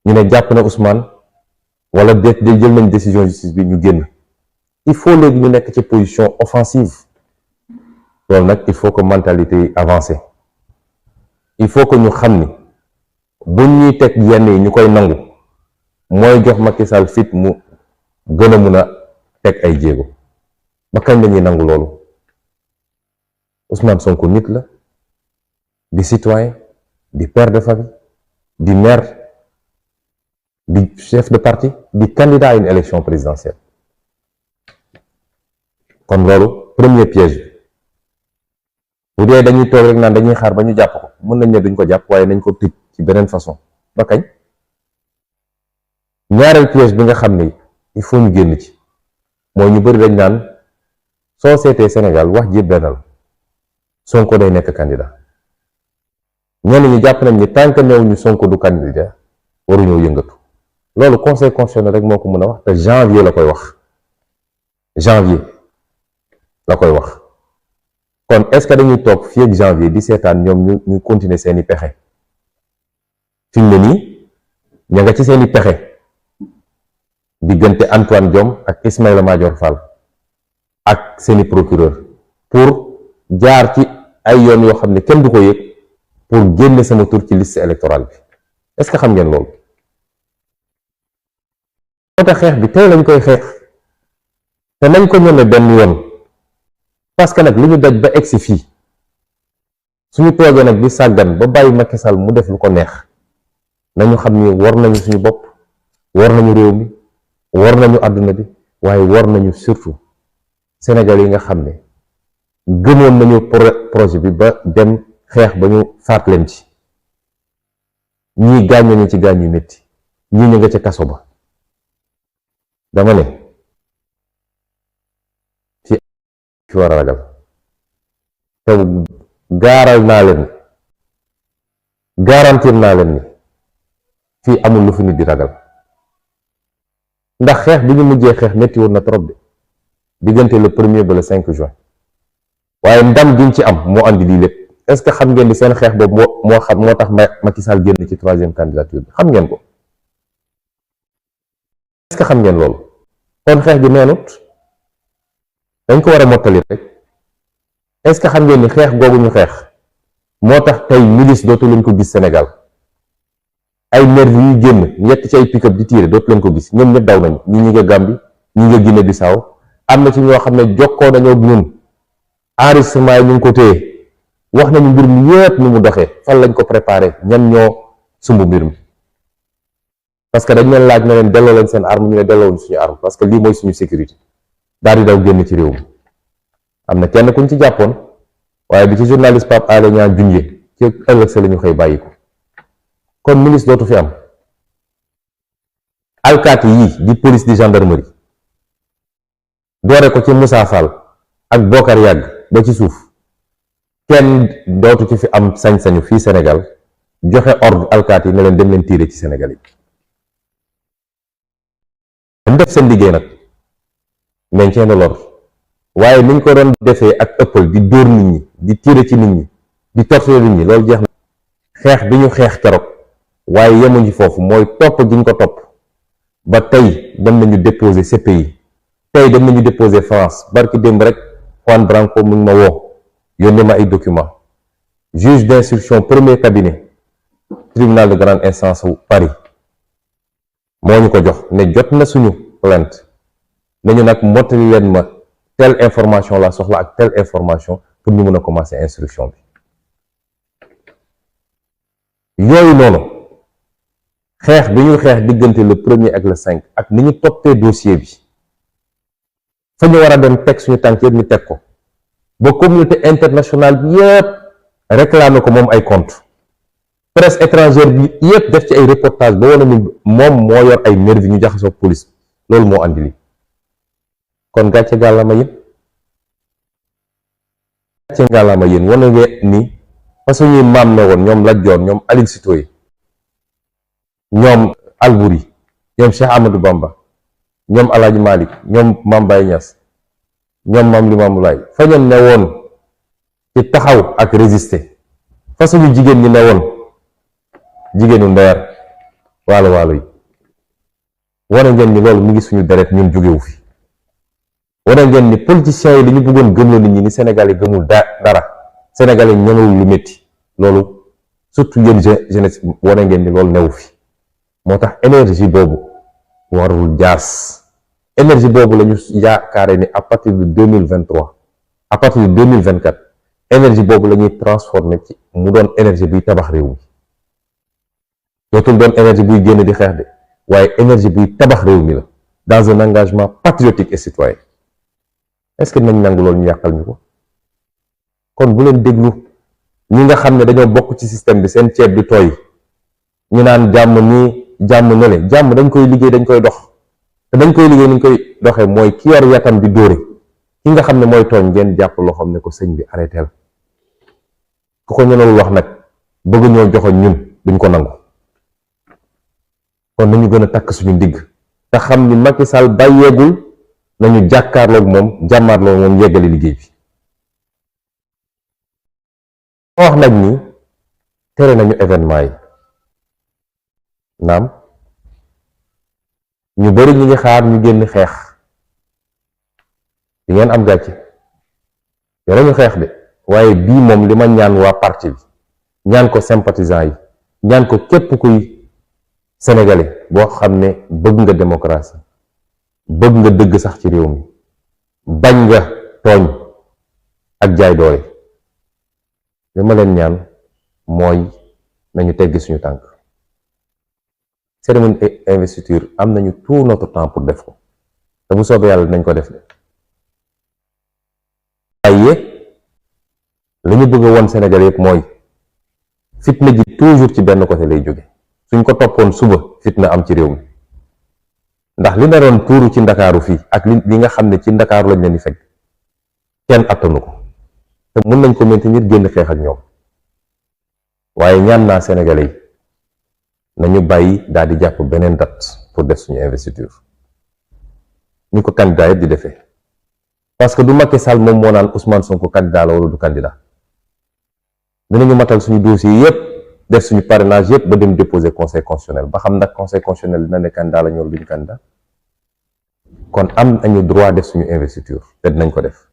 ñu ne jàpp na Ousmane wala jël nañ décision justice bi ñu génn. il faut léegi ñu nekk ci position offensive. loolu nag il faut que mentalité yi avancé. il faut que ñu xam ni buñ ñuy teg yenn yi ñu koy nangu mooy jox Macky Sall fit mu gën a mun a teg ay jéego. ba kañ lañuy nangu loolu? Ousmane Sonko nit la, di citoyen, di père de famille, di maire, di chef de parti, di candidat à une élection présidentielle. kon loolu premier piège. bu dee dañuy toog rek naan dañuy xaar ba ñu jàpp ko, mën nañ ne duñ ko jàpp waaye nañ ko tëj ci beneen façon. ba kañ? ñaareel piège bi nga xam ne il faut ñu génn ci mooy ñu bëri dañ naan soo seetee Sénégal wax ji benn la, Sonko day nekk candidat. ñenn ñi jàpp nañ ni tant que néew ñu Sonko du candidat waruñoo yëngatu. loolu conseil constitutionnel rek moo ko mën a wax, te janvier la koy wax. janvier la koy wax. kon est-ce que dañuy toog fii ak janvier di seetaan ñoom ñu continuer seeni pexe? fi mu ne nii ña nga ci seeni pexe diggante Antoine Diome ak Ismaïla Madior Fall ak seeni procureur pour jaar ci ay yoon yoo xam ne kenn du ko yëg pour génne sama tur ci liste électorale bi. est-ce que xam ngeen loolu? moo tax xeex bi tey lañ koy xeex te nañ ko ñeme benn yoon parce que nag li ñu daj ba egsi fii suñu toogee nag di sàggan ba bàyyi Macky Sall mu def lu ko neex nañu xam ni war nañu suñu bopp war nañu réew mi war nañu àdduna bi waaye war nañu surtout Sénégal yi nga xam ne gëmoon nañu projet bi ba dem xeex ba ñu faat leen ci ñii gaañ nañu ci gaañ yu métti ñii ñu nga ca kaso ba dama ne fi war a ragal te gaaral naa leen garantir naa leen ni fii amul lu fi nit di ragal ndax xeex bi ñu mujjee xeex métti woon na trop de diggante le 1er ba le 5 juin waaye ndam giñ ci am moo andi lii lépp est-ce que xam ngeen ni seen xeex boobu moo tax Macky Sall génn ci 3e candidature bi xam ngeen ko est-ce que xam ngeen loolu kon xeex bi neenut dañ ko war a mottali rek est-ce que xam ngeen ni xeex googu ñu xeex moo tax tey milice dootu leen ko gis Sénégal ay nervi yuy génn ñett ci ay pick-up di tiire dootu leen ko gis ñoom ñëpp daw nañu ñi nga Gambie ñi nga Guinée Bissau am na ci ñoo xam ne jokkoo nañoo ak ñun enregistrement yi ñu ngi ko téye wax nañu mbir mi yépp ni mu doxee fan lañ ko préparé ñan ñoo sumb mbir mi parce que dañ leen laaj na leen delloo leen seen arme ñu ne delloowuñ suñu arme parce que lii mooy suñu sécurité daal di daw génn ci réew mi am na kenn kuñ ci jàppoon waaye bi ci journaliste Pape Alé Niang junjee ci ëllëg sa la ñu xëy bàyyi ko kon milice dootu fi am alkaati yii di police di gendarmerie doore ko ci Moussa Fall ak Bokar Yàgg ba ci suuf kenn dootu ci fi am sañ-sañu fii Sénégal joxe ordre alkaati yi ne leen dem leen tiire ci Sénégal yi dañ def seen liggéey nag maintien de l'ordre waaye niñ ko doon defee ak ëppal di dóor nit ñi di tiire ci nit ñi di torturer nit ñi loolu jeex na xeex bi ñu xeex keroog waaye yemuñu foofu mooy topp gi ñu ko topp ba tey dem nañu déposer CPI tey dem nañu déposer France barki démb rek Juan Branco mu ngi ma woo yónnee ma ay documents juge d'instruction premier cabinet tribunal de grande instance wu Paris moo ñu ko jox ne jot na suñu plainte nañu nag mottali leen ma telle information la soxla ak telle information pour ñu mën a commencer instruction bi yooyu noonu xeex bi ñu xeex diggante le 1er ak le 5 ak ni ñu toppee dossier bi fa ñu war a dem teg suñu tànk yëpp ñu teg ko ba communauté internationale bi yëpp réclamer ko moom ay compte presse étrangère bi yëpp def ci ay reportage ba wane ni moom moo yor ay nervi ñu jaxasoo police loolu moo andi li kon gàcce gàllama yéen wane ngeen ni parce que ñuy maam ne woon ñoom Lat Joor ñoom Aline Sitoé ñoom Albouri ñoom Cheikh Amadou Bamba ñoom Alaaji Malick ñoom Mame Baye Niass ñoom Mame Limamou Laye fa ñu ne woon ci taxaw ak résister fa suñu jigéen ñi ne woon jigéenu ndeer waalo yi wane ngeen ni loolu mu ngi suñu deret ñun jógewu fi wane ngeen ni politiciens yi li ñu bëggoon gëmloo nit ñi ni Sénégal yi gëmul dara Sénégal yi ñemewul lu métti loolu surtout yéen jeunesse wane ngeen ni loolu newu fi moo tax énergie boobu warul jaas énergie boobu la ñu yaakaare ni à partir de 2023 à partir de 2024 énergie boobu la ñuy transformer ci mu doon énergie buy tabax réew mi dootul doon énergie buy génn di xeex de waaye énergie buy tabax réew mi la dans un engagement patriotique et citoyen est-ce que nañ nangu loolu ñu yàqal ñu ko kon bu leen déglu ñi nga xam ne dañoo bokk ci système bi seen ceeb di tooy ñu naan jàmm nii jàmm nele jàmm dañ koy liggéey dañ koy dox te dañ koy liggéey ni ñu koy doxee mooy ki yor yatam di dóore ki nga xam ne mooy tooñ ngeen jàpp loo xam ne ko sëñ bi arrêté la ku ko ñënal wax nag bëgg ñoo joxoñ ñun duñ ko nangu kon nañu gën a takk suñu ndigg te xam ni Macky Sall bàyyeegul nañu jàkkaarloog moom jàmmaarloog moom yeggali liggéey bi wax nañ ni tere nañu événement yi naam ñu bari ñu ngi xaar ñu génn xeex di ngeen am gàcce yore ñu xeex de waaye bii moom li ma ñaan waa parti bi ñaan ko sympathisant yi ñaan ko képp kuy sénégalais boo xam ne bëgg nga démocratie bëgg nga dëgg sax ci réew mi, bañ nga tooñ ak jaay doole. li ma leen ñaan mooy nañu teggi suñu tànk. cérémonie investiture am nañu tout notre temps pour def ko, te bu soobee yàlla dinañ ko def. waaye li ñu bëgg a woon Sénégal yëpp mooy fitna ji toujours ci benn côté lay jóge. suñ ko toppoon suba fitna am ci réew mi, ndax li naroon tuuru ci ndakaaru fii ak li nga xam ne ci ndakaaru lañ leen di fekk kenn attanu ko, te mun nañ ko maintenir génn xeex ak ñoom. waaye ñaan naa Sénégalais yi nañu bàyyi daal di jàpp beneen date pour def suñu investiture ni ko candidat yëpp di defee, parce que du Macky Sall moom moo naan Ousmane Sonko candidat la wala du candidat. dinañu matal suñu dossier yëpp, def suñu parrainage yëpp ba dem déposer conseil constitutionnel ba xam nag conseil constitutionnel dina ne candidat la ñu wala duñu candidat. kon am nañu droit def suñu investiture te dinañ ko def.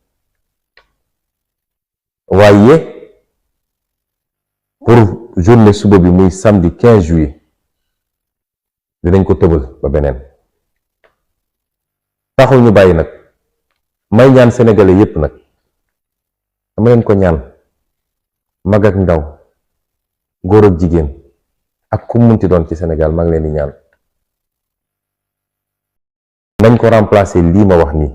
waaye pour journée suba bi muy samedi 15 juillet dinañ ko tëbal ba beneen. taxul ñu bàyyi nag, may ñaan sénégalais yépp nag, dama leen ko ñaan, mag ak ndaw, góor ak jigéen ak ku munti doon ci Sénégal maa ngi leen di ñaan nañ ko remplacer lii ma wax nii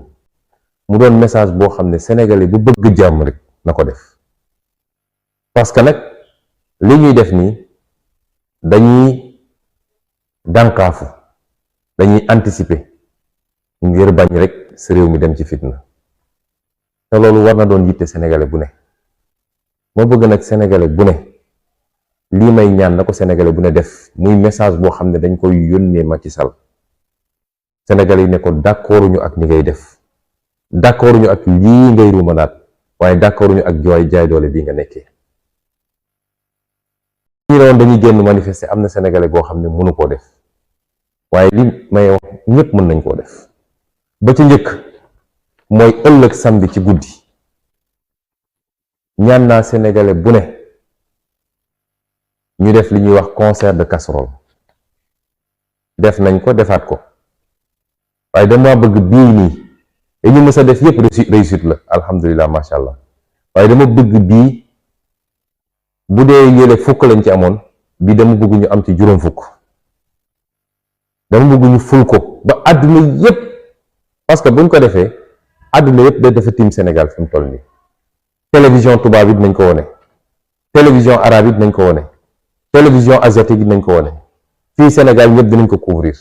mu doon message boo xam ne sénégalais bu bëgg jàmm rek na ko def. parce que nag li ñuy def nii dañuy dànkaafu, dañuy anticiper ngir bañ rek sa réew mi dem ci fitna, te loolu war na doon yitte sénégalais bu ne. moo bëgg nag sénégalais bu ne lii may ñaan na ko sénégalais bu ne def, muy message boo xam ne dañ koy yónnee Macky Sall. sénégalais yi ne ko d'accorduñu ak ni ngay def, d'accorduñu ak lii ngay ruumanaat, waaye d'accorduñu ak jaay doole bii nga nekkee. ñu ne woon dañuy génn manifester, am na sénégalais boo xam ne mënu koo def, waaye li may wax ñépp mën nañ koo def. ba ci njëkk mooy ëllëg samedi ci guddi ñaan naa sénégalais bu ne ñu def li ñuy wax concert de casserole. def nañ ko, defaat ko, waaye dama bëgg bii nii dañu mës a def yépp réussite la, alhamdulilah macha allah, waaye dama bëgg bii bu dee yële fukk lañ ci amoon, bii dama bëgg ñu am ci juróom fukk. dama bëgg ñu ful ko ba àdduna yépp, parce que buñ ko defee àdduna yépp day dafa tiim Sénégal fi mu toll nii. télévision tubaab it nañ ko wone, télévision arabe it nañ ko wone, télévision asiatique it nañ ko wone, fii Sénégal ñëpp dinañ ko couvrir.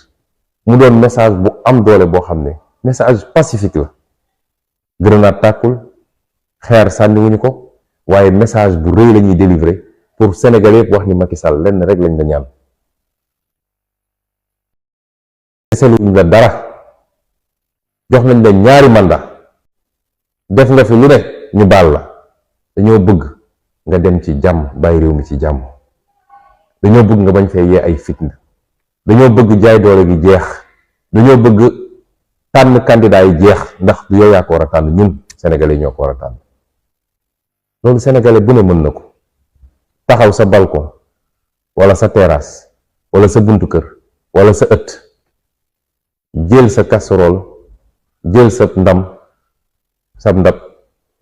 mu doon message bu am doole boo xam ne message pacifique la. grenade tàkkul, xeer sànniwuñu ko, waaye message bu rëy la ñuy délivrer pour Sénégal yëpp wax ni Macky Sall lenn rek lañ la ñaan. deseluñ la dara, jox nañ la ñaari mandat, def nga fi lu ne ñu baal la. dañoo bëgg nga dem ci jàmm, bàyyi réew mi ci jàmm. dañoo bëgg nga bañ fee yee ay fitna. dañoo bëgg jaay doole gi jeex. dañoo bëgg tànn candidat yi jeex, ndax du yow yaa ko war a tànn, ñun sénégalais ñoo ko war a tànn. loolu sénégalais bu ne mën na ko. taxaw sa balcon wala sa terrasse wala sa buntu kër wala sa ëtt, jël sa casserole, jël sa ndab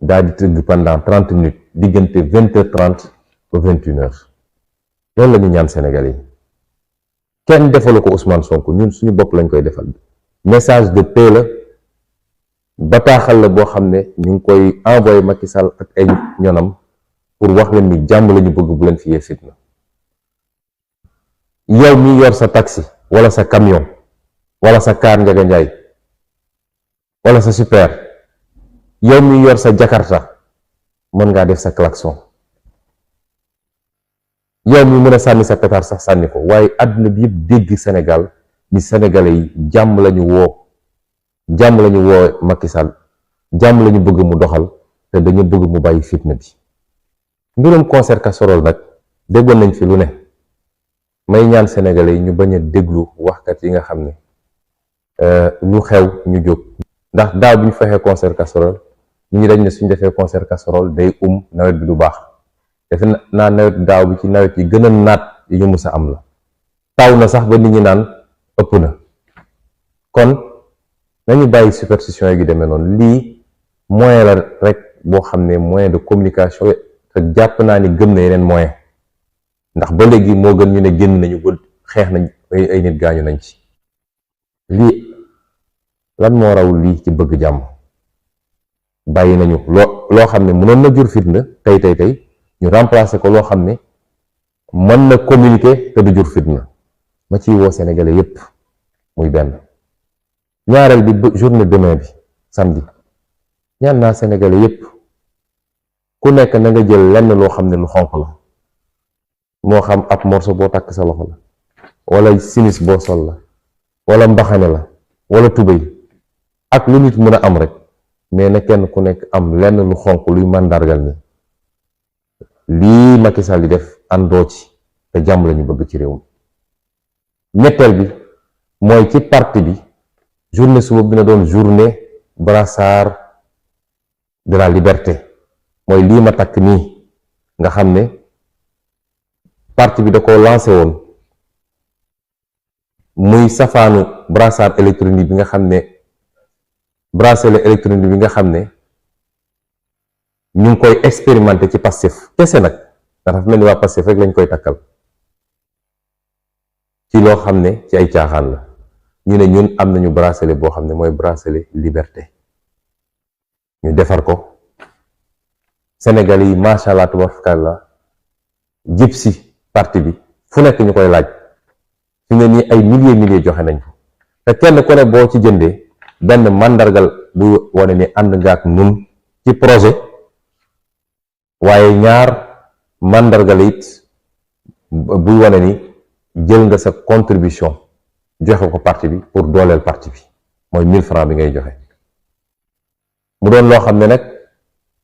daal di tëgg pendant 30 minutes diggante 20h30 ba 21h. loolu la ñu ñaan sénégalais yi. kenn defalu ko Ousmane Sonko, ñun suñu bopp lañ koy defal. message de paix la, bataaxal la boo xam ne ñu ngi koy envoyé Macky Sall ak ay ñonam pour wax leen ni jàmm lañu bëgg, bu leen fi yee fitna. yow mi yor sa taxi wala sa camion wala sa car Njaga Njaay wala sa super, yow mi yor sa jakarta, mën ngaa def sa klaxon. yow mi mën a sànni sa pétard sax sànni ko, waaye àdduna bi yëpp dégg Sénégal ni sénégalais yi jàmm lañu woo Macky Sall, jàmm lañu bëgg mu doxal, te dañu bëgg mu bàyyi fitna bi. mbirum concert casserole nag déggoon nañ fi lu ne. may ñaan sénégalais yi ñu bañ a déglu waxkat yi nga xam ne lu xew ñu jóg. ndax daaw bi ñu fexee concert casserole ñi dañ ne suñ defee concert casserole day nawet bi du baax. defe naa nawet daaw bi ci nawet yi gën a naat yi ñu mus a am la. taw na sax ba nit ñi naan ëpp na. kon nañu bàyyi superstition yi demee noonu. Lii moyen la rek boo xam ne moyen de communication te jàpp naa ni gëm na yeneen moyen, ndax ba léegi moo gën ñu ne génn nañu ba xeex nañ ay nit gaañu nañ ci. lii lan moo raw lii ci bëgg jàmm? bàyyi nañu loo xam ne mënoon na jur fitna tey ñu remplacer ko loo xam ne mën na communiquer te du jur fitna. ma ciy woo sénégalais yépp muy benn. ñaareel bi journée demain bi samedi, ñaan naa sénégalais yépp ku nekk na nga jël lenn loo xam ne lu xonq la, moo xam ab morceau boo takk sa loxo la, wala simis boo sol la, wala mbaxane la, wala tubéy, ak lu nit mën a am rek, mais na kenn ku nekk am lenn lu xonq luy màndargal ni lii Macky Sall di def àndoo ci te jàmm lañu bëgg ci réew mi. ñetteel bi mooy ci parti bi journée suba bi na doon journée brassard de la liberté, mooy lii ma takk nii nga xam ne parti bi da ko lancé woon muy safaanu brassard électronique bi nga xam ne bracelet électronique bi nga xam ne ñu ngi koy expérimenté ci Pastef kese nag, dafa mel ni waa Pastef rek lañ koy takkal ci loo xam ne ci ay caaxaan la. ñu ne ñun am nañu bracelet boo xam ne mooy bracelet liberté, ñu defar ko Sénégal yi macha allah tabarakallah jib si parti bi fu nekk ñu koy laaj fi ne nii ay milliers joxe nañ ko, te kenn ku ne boo ci jëndee benn màndargal bu wane ni ànd nga ak nun ci projet, waaye ñaar màndargal it buy wane ni jël nga sa contribution joxe ko parti bi pour dooleel parti bi, mooy 1000 francs bi ngay joxe. mu doon loo xam ne nag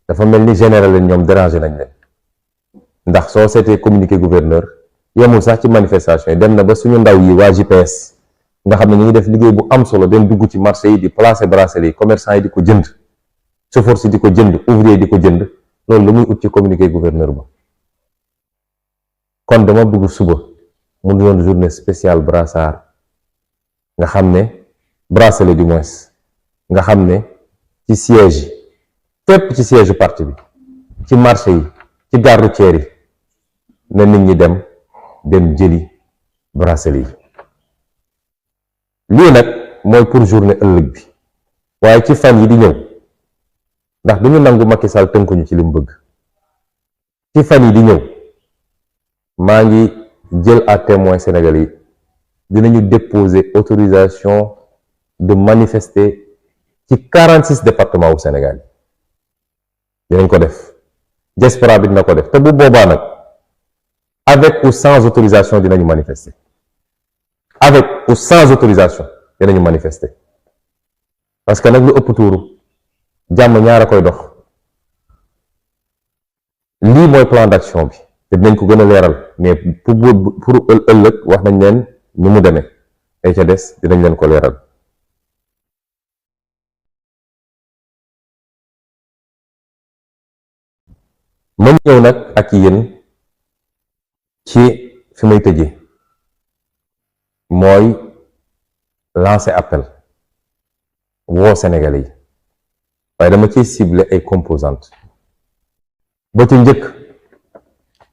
dafa mel ni général leen ñoom dérangé nañ leen, ndax soo seetee communiqué gouverneur yemul sax ci manifestation yi, dem na ba suñu ndaw yi waa GPS nga xam ne ñu ngi def liggéey bu am solo, dem dugg ci marché yi di placer bracelet yi, commerçant yi di ko jënd, chauffeur si di ko jënd, ouvrier di ko jënd. loolu lu muy ut ci communiqué gouverneur ba. kon dama bëgg suba mu doon journée spéciale brassard, nga xam ne bracelet du moins, nga xam ne ci siège yi fépp ci siège parti bi, ci marché yi, ci gare routière yi, na nit ñi dem jëli bracelet yi. lii nag mooy pour journée ëllëg bi, waaye ci fan yi di ñëw, ndax duñu nangu Macky Sall tënkuñu ci li mu bëgg. ci fan yi di ñëw maa ngi jël à témoin Sénégal yi, dinañu déposer autorisation de manifester ci 46 départements wu Sénégal yi dinañ ko def, diaspora bi dina ko def, te bu boobaa nag avec ou sans autorisation dinañu manifester, avec ou sans autorisation dinañu manifester, parce que nag lu ëpp tuuru jàmm ñaar a koy dox. lii mooy plan d'action bi te dinañ ko gën a leeral, mais pour ëllëg wax nañ leen ni mu demee, ay ca des dinañ leen ko leeral. moom ñëw nag ak yéen ci fi may tëjee, mooy lancer appel woo Sénégalais yi, waaye dama ciy cibler ay composantes. ba ci njëkk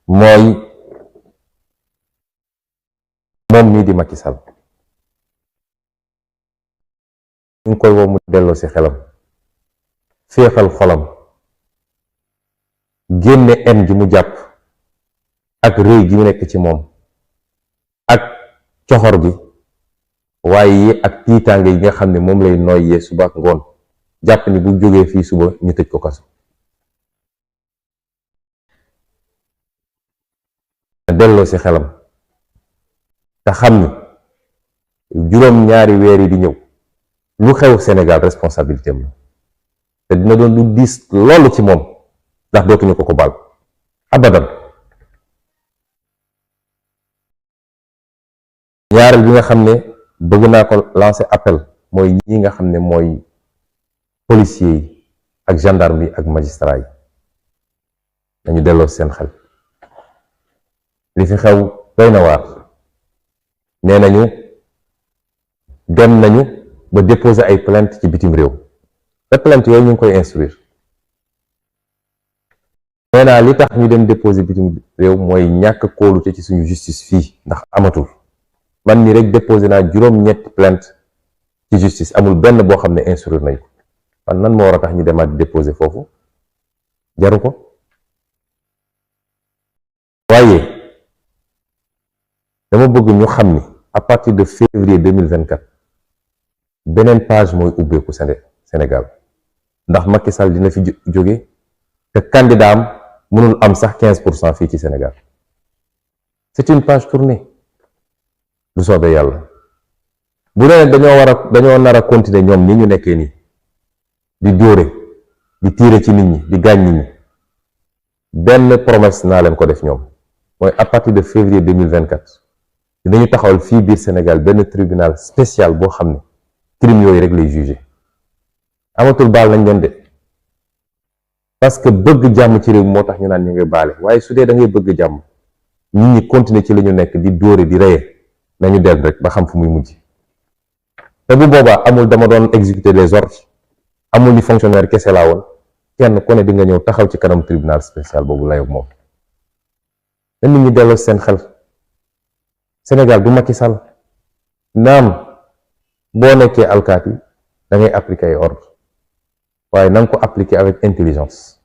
mooy moom mii di Macky Sall, ñu ngi koy woo mu delloo ci xelam, féexal xolam, génne en ji mu jàpp ak rëy gi mu nekk ci moom ak coxor gi, waaye ak tiitaange yi nga xam ne moom lay noyyee suba ak ngoon, jàpp ni bu jógee fii suba ñu tëj ko kaso. delloo ci xelam te xam ni juróom-ñaari weer yi di ñëw lu xew Sénégal responsabilité am la, te dina doon lu diis loolu ci moom, ndax dootuñu ko baal abadan. ñaareel bi nga xam ne bëgg naa ko lancer appel mooy ñi nga xam ne mooy policiers yi ak gendarme yi ak magistrat yi, nañu delloo seen xel. li fi xew doy na waar. nee nañu dem nañu ba déposer ay plainte ci bitim réew te plainte yooyu ñu ngi koy instruire. Maintenant li tax ñu dem déposer bitim réew mooy ñàkk kóolute ci suñu justice fii ndax amatul. Man ni rek déposer naa juróom-ñetti plainte ci justice amul benn boo xam ne instruire nañ ko man nan moo war a tax ñu demaat déposer foofu jaru ko. waaye dama bëgg ñu xam ni à partir de février 2024 beneen page mooy ubbeeku Sénégal ndax Macky Sall dina fi jóge te candidat am mënul am sax 15% fii ci Sénégal c'est une page tournée du soobee yàlla. bu dee dañoo nar a continuer ñoom ni ñu nekkee nii di dóore di tiire ci nit ñi di gaañ nit ñi benn promesse naa leen ko def ñoom mooy à partir de février 2024 dinañu taxawal fii biir Sénégal benn tribunal spécial boo xam ne crime yooyu rek lay juger amatul baal nañ leen de parce que bëgg jàmm ci réew moo tax ñu naan ñu ngi baale waaye su dee da ngay bëgg jàmm nit ñi continuer ci la ñu nekk di dóore di reye nañu del rek ba xam fu muy mujj. te bu boobaa amul dama doon exécuter les ordres amul ni fonctionnaire kese laa woon kenn ku ne di nga ñëw taxaw ci kanam tribunal spécial boobu layoog moom. te nit ñi delloo seen xel Sénégal du Macky Sall naam boo nekkee alkaati da ngay appliquer ay ordres waaye na nga ko appliquer avec intelligence.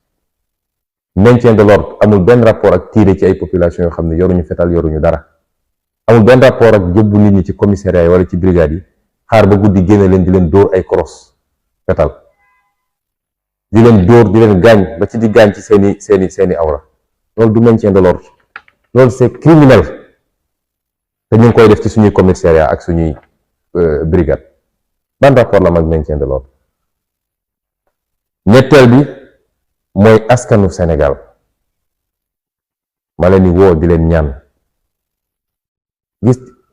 maintien de l'ordre amul benn rapport ak tirer ci ay population yoo xam ne yoruñu fetal yoruñu dara amul benn rapport ak yóbbu nit ñi ci commissariat yi wala ci brigade yi. xaar ba guddi génne leen di leen dóor ay koros fetal di leen dóor di leen gaañ ba ci di gaañ ci seeni awra loolu du maintien de l'ordre loolu c'est criminel te ñu ngi koy def ci suñuy commissariat ak suñuy brigade ban rapport la mag maintien de l'ordre. ñetteel bi mooy askanu Sénégal ma leen di woo di leen ñaan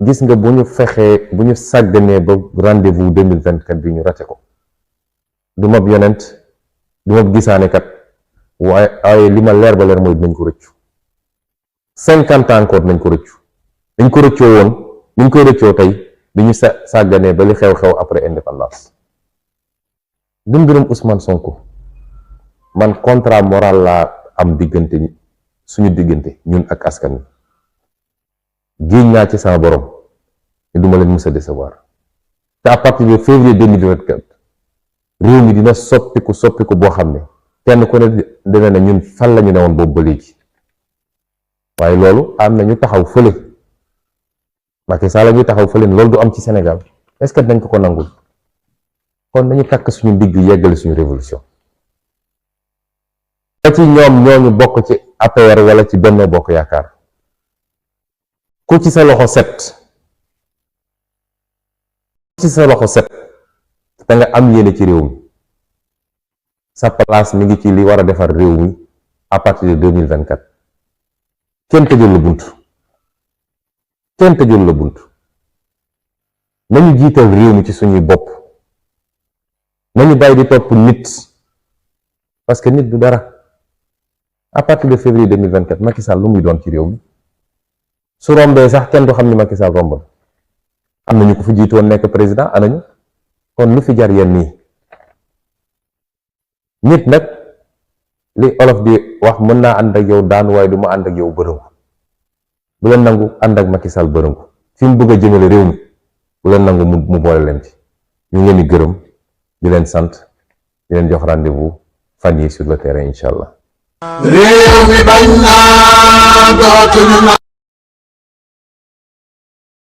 gis nga bu ñu sàgganee ba rendez-vous 2024 bi ñu rate ko du mab yonent du mab gisaane kat waaye li ma leer ba leer mooy dinañ ko rëccu 50 ans encore nañ ko rëccu dañ ko rëccoo woon niñ koy rëccoo tey bi ñu sàgganee ba li xew-xew après indépendance. du mbirum Ousmane Sonko man contrat moral laa am diggante suñu diggante ñun ak askan wi géej naa ci sama borom te duma leen mës a décevoir te à partir de février 2024 réew mi dina soppiku boo xam ne kenn ku ne dina ne ñun fan la ñu ne woon boobu ba léegi waaye loolu am na ñu taxaw fële Macky Sall la ñuy taxaw fële loolu du am ci Sénégal est-ce que dañ ko nangul kon nañu takk suñu ndigg yeggale suñu révolution te ci ñoom ñooñu bokk ci APR wala ci Benno Bokk Yaakaar ku ci sa loxo set da nga am yéene ci réew mi sa place mi ngi ci li war a defar réew mi à partir de 2024 kenn tëjul la bunt nañu jiital réew mi ci suñuy bopp nañu bàyyi di topp nit parce que nit du dara. À partir de février 2024 Macky Sall lu muy doon ci réew mi su rombee sax kenn du xam ni Macky Sall romb am na ñu ko fi jiitu woon nekk président anañu kon lu fi jar yenn nii nit nag li olof di wax mën naa ànd ak yow daan waaye du ma ànd ak yow bërëngu bu leen nangu ànd ak Macky Sall bërëngu fi mu bëgg a jëmale réew mi bu leen nangu mu boole leen ci ñu ngi leen di gërëm di leen sant di leen jox rendez-vous fan yi sur le terrain incha allah. réew mi bañ naa dootuñu